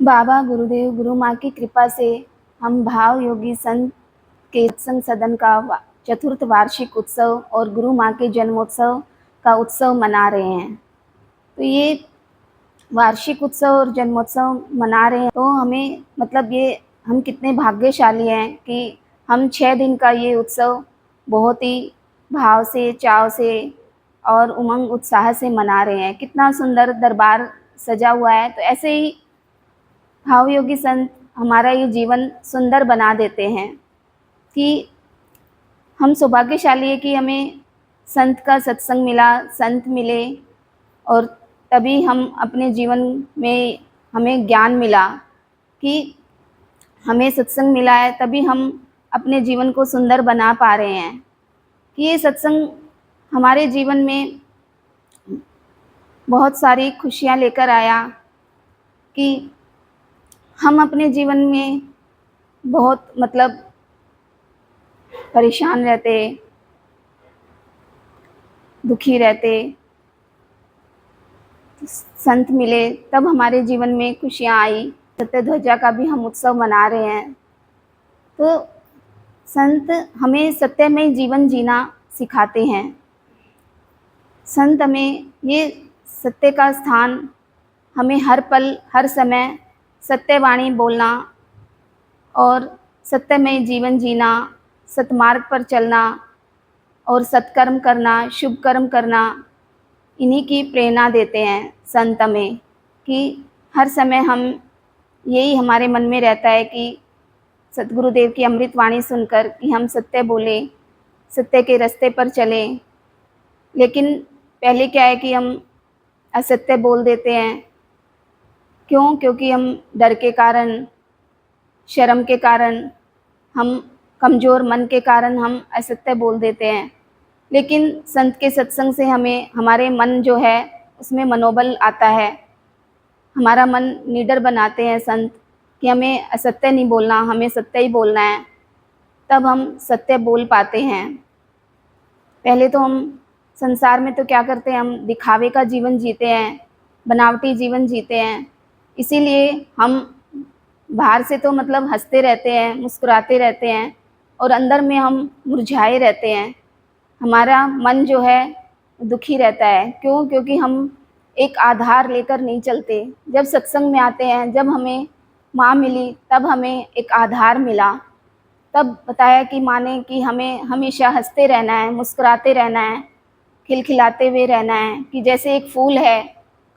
बाबा, गुरुदेव, गुरु माँ की कृपा से हम भाव योगी संत के सत्संग सदन का चतुर्थ वार्षिक उत्सव और गुरु माँ के जन्मोत्सव का उत्सव मना रहे हैं। तो ये वार्षिक उत्सव और जन्मोत्सव मना रहे हैं, तो हमें मतलब ये हम कितने भाग्यशाली हैं कि हम 6 दिन का ये उत्सव बहुत ही भाव से, चाव से और उमंग उत्साह से मना रहे हैं। कितना सुंदर दरबार सजा हुआ है। तो ऐसे ही भाव योगी संत हमारा ये जीवन सुंदर बना देते हैं कि हम सौभाग्यशाली है कि हमें संत का सत्संग मिला, संत मिले और तभी हम अपने जीवन में हमें ज्ञान मिला कि हमें सत्संग मिला है, तभी हम अपने जीवन को सुंदर बना पा रहे हैं। कि ये सत्संग हमारे जीवन में बहुत सारी खुशियाँ लेकर आया कि हम अपने जीवन में बहुत मतलब परेशान रहते, दुखी रहते, संत मिले तब हमारे जीवन में खुशियाँ आई। सत्य ध्वजा का भी हम उत्सव मना रहे हैं। तो संत हमें सत्यमय जीवन जीना सिखाते हैं। संत हमें ये सत्य का स्थान, हमें हर पल हर समय सत्यवाणी बोलना और सत्यमय जीवन जीना, सतमार्ग पर चलना और सत्कर्म करना, शुभ कर्म करना, इन्हीं की प्रेरणा देते हैं संत हमें कि हर समय हम यही हमारे मन में रहता है कि सतगुरुदेव की अमृत वाणी सुनकर कि हम सत्य बोलें, सत्य के रास्ते पर चलें। लेकिन पहले क्या है कि हम असत्य बोल देते हैं। क्यों? क्योंकि हम डर के कारण, शर्म के कारण, हम कमज़ोर मन के कारण हम असत्य बोल देते हैं। लेकिन संत के सत्संग से हमें हमारे मन जो है उसमें मनोबल आता है। हमारा मन निडर बनाते हैं संत कि हमें असत्य नहीं बोलना, हमें सत्य ही बोलना है। तब हम सत्य बोल पाते हैं। पहले तो हम संसार में तो क्या करते हैं, हम दिखावे का जीवन जीते हैं, बनावटी जीवन जीते हैं। इसीलिए हम बाहर से तो मतलब हंसते रहते हैं, मुस्कुराते रहते हैं और अंदर में हम मुरझाए रहते हैं। हमारा मन जो है दुखी रहता है। क्यों? क्योंकि हम एक आधार लेकर नहीं चलते। जब सत्संग में आते हैं, जब हमें माँ मिली, तब हमें एक आधार मिला। तब बताया कि माँ ने कि हमें हमेशा हंसते रहना है, मुस्कुराते रहना है, खिलखिलाते हुए रहना है। कि जैसे एक फूल है,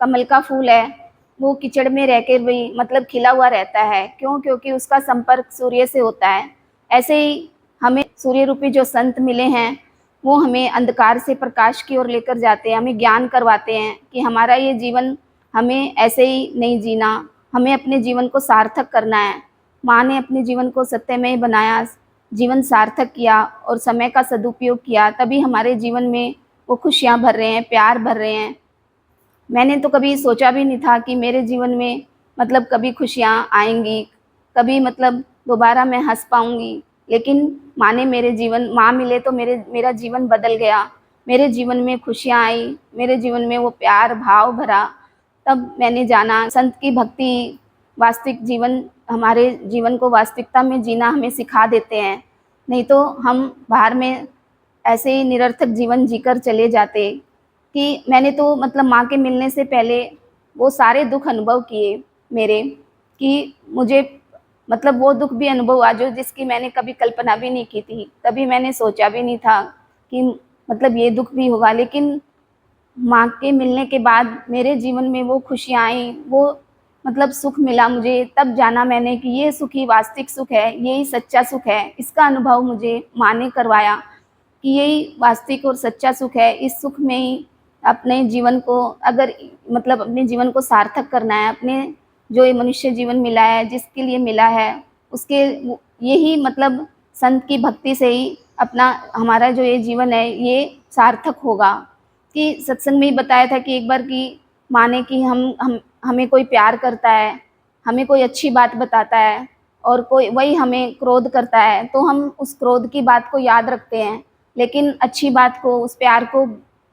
कमल का फूल है, वो कीचड़ में रह कर भी मतलब खिला हुआ रहता है। क्यों? क्योंकि उसका संपर्क सूर्य से होता है। ऐसे ही हमें सूर्य रूपी जो संत मिले हैं, वो हमें अंधकार से प्रकाश की ओर लेकर जाते हैं, हमें ज्ञान करवाते हैं कि हमारा ये जीवन हमें ऐसे ही नहीं जीना, हमें अपने जीवन को सार्थक करना है। माँ ने अपने जीवन को सत्यमय बनाया, जीवन सार्थक किया और समय का सदुपयोग किया, तभी हमारे जीवन में वो खुशियाँ भर रहे हैं, प्यार भर रहे हैं। मैंने तो कभी सोचा भी नहीं था कि मेरे जीवन में मतलब कभी खुशियाँ आएंगी, कभी मतलब दोबारा मैं हंस पाऊँगी। लेकिन माँ ने मेरे जीवन, माँ मिले तो मेरा जीवन बदल गया। मेरे जीवन में खुशियाँ आई, मेरे जीवन में वो प्यार भाव भरा। तब मैंने जाना संत की भक्ति वास्तविक जीवन, हमारे जीवन को वास्तविकता में जीना हमें सिखा देते हैं। नहीं तो हम बाहर में ऐसे ही निरर्थक जीवन जीकर चले जाते। कि मैंने तो मतलब माँ के मिलने से पहले वो सारे दुख अनुभव किए मेरे, कि मुझे मतलब वो दुख भी अनुभव हुआ जो जिसकी मैंने कभी कल्पना भी नहीं की थी। कभी मैंने सोचा भी नहीं था कि मतलब ये दुख भी होगा। लेकिन माँ के मिलने के बाद मेरे जीवन में वो खुशियाँ आई, वो मतलब सुख मिला मुझे। तब जाना मैंने कि ये सुख ही वास्तविक सुख है, यही सच्चा सुख है। इसका अनुभव मुझे माँ ने करवाया कि यही वास्तविक और सच्चा सुख है। इस सुख में ही अपने जीवन को अगर मतलब अपने जीवन को सार्थक करना है, अपने जो ये मनुष्य जीवन मिला है, जिसके लिए मिला है, उसके यही मतलब संत की भक्ति से ही अपना हमारा जो ये जीवन है ये सार्थक होगा। कि सत्संग में ही बताया था कि एक बार कि माने कि हम हमें कोई प्यार करता है, हमें कोई अच्छी बात बताता है और कोई वही हमें क्रोध करता है, तो हम उस क्रोध की बात को याद रखते हैं, लेकिन अच्छी बात को, उस प्यार को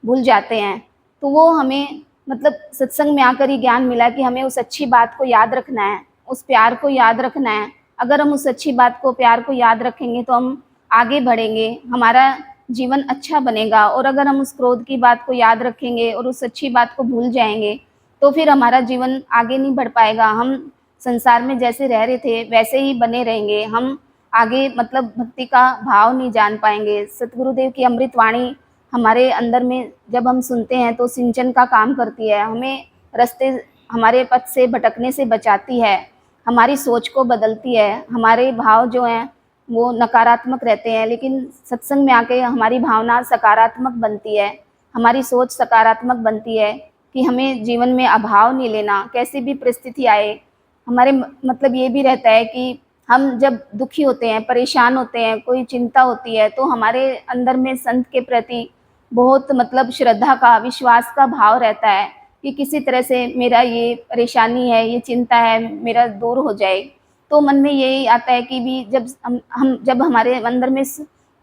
भूल जाते हैं। तो वो हमें मतलब सत्संग में आकर ही ज्ञान मिला कि हमें उस अच्छी बात को याद रखना है, उस प्यार को याद रखना है। अगर हम उस अच्छी बात को, प्यार को याद रखेंगे तो हम आगे बढ़ेंगे, हमारा जीवन अच्छा बनेगा। और अगर हम उस क्रोध की बात को याद रखेंगे और उस अच्छी बात को भूल जाएँगे, तो फिर हमारा जीवन आगे नहीं बढ़ पाएगा। हम संसार में जैसे रह रहे थे वैसे ही बने रहेंगे। हम आगे मतलब भक्ति का भाव नहीं जान पाएँगे। सतगुरुदेव की अमृत वाणी हमारे अंदर में जब हम सुनते हैं तो सिंचन का काम करती है, हमें रास्ते, हमारे पथ से भटकने से बचाती है, हमारी सोच को बदलती है। हमारे भाव जो हैं वो नकारात्मक रहते हैं, लेकिन सत्संग में आके हमारी भावना सकारात्मक बनती है, हमारी सोच सकारात्मक बनती है कि हमें जीवन में अभाव नहीं लेना, कैसी भी परिस्थिति आए। हमारे मतलब ये भी रहता है कि हम जब दुखी होते हैं, परेशान होते हैं, कोई चिंता होती है, तो हमारे अंदर में संत के प्रति बहुत मतलब श्रद्धा का, विश्वास का भाव रहता है कि किसी तरह से मेरा ये परेशानी है, ये चिंता है, मेरा दूर हो जाए। तो मन में यही आता है कि भी जब हम जब हमारे अंदर में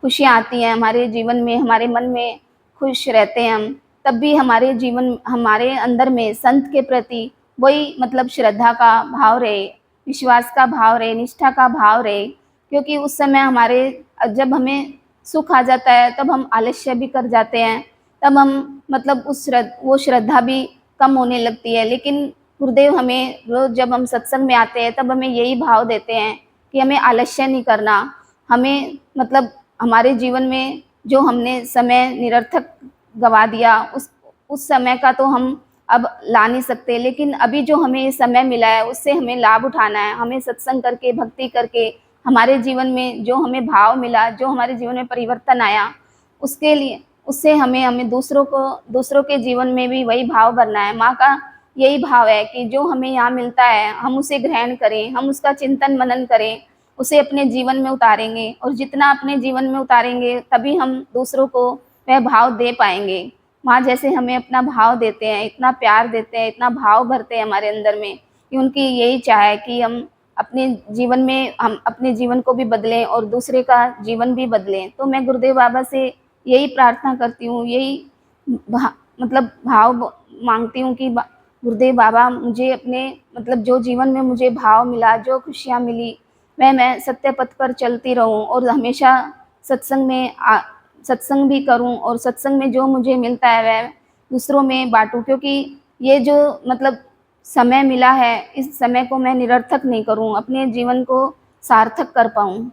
खुशियाँ आती हैं, हमारे जीवन में, हमारे मन में खुश रहते हैं हम, तब भी हमारे जीवन, हमारे अंदर में संत के प्रति वही मतलब श्रद्धा का भाव रहे, विश्वास का भाव रहे, निष्ठा का भाव रहे। क्योंकि उस समय हमारे जब हमें सुख आ जाता है तब हम आलस्य भी कर जाते हैं, तब हम मतलब वो श्रद्धा भी कम होने लगती है। लेकिन गुरुदेव हमें रोज़ जब हम सत्संग में आते हैं तब हमें यही भाव देते हैं कि हमें आलस्य नहीं करना, हमें मतलब हमारे जीवन में जो हमने समय निरर्थक गँवा दिया, उस समय का तो हम अब ला नहीं सकते, लेकिन अभी जो हमें ये समय मिला है उससे हमें लाभ उठाना है। हमें सत्संग करके, भक्ति करके हमारे जीवन में जो हमें भाव मिला, जो हमारे जीवन में परिवर्तन आया, उसके लिए, उससे हमें दूसरों के जीवन में भी वही भाव भरना है। माँ का यही भाव है कि जो हमें यहाँ मिलता है हम उसे ग्रहण करें, हम उसका चिंतन मनन करें, उसे अपने जीवन में उतारेंगे, और जितना अपने जीवन में उतारेंगे तभी हम दूसरों को वह भाव दे पाएंगे। माँ जैसे हमें अपना भाव देते हैं, इतना प्यार देते हैं, इतना भाव भरते हैं हमारे अंदर में, कि उनकी यही चाह है कि हम अपने जीवन को भी बदलें और दूसरे का जीवन भी बदलें। तो मैं गुरुदेव बाबा से यही प्रार्थना करती हूँ, यही मतलब भाव मांगती हूँ कि गुरुदेव बाबा मुझे अपने मतलब जो जीवन में मुझे भाव मिला, जो खुशियाँ मिली, मैं सत्य पथ पर चलती रहूँ और हमेशा सत्संग भी करूँ, और सत्संग में जो मुझे मिलता है वह दूसरों में बाँटूँ। क्योंकि ये जो मतलब समय मिला है, इस समय को मैं निरर्थक नहीं करूँ, अपने जीवन को सार्थक कर पाऊँ।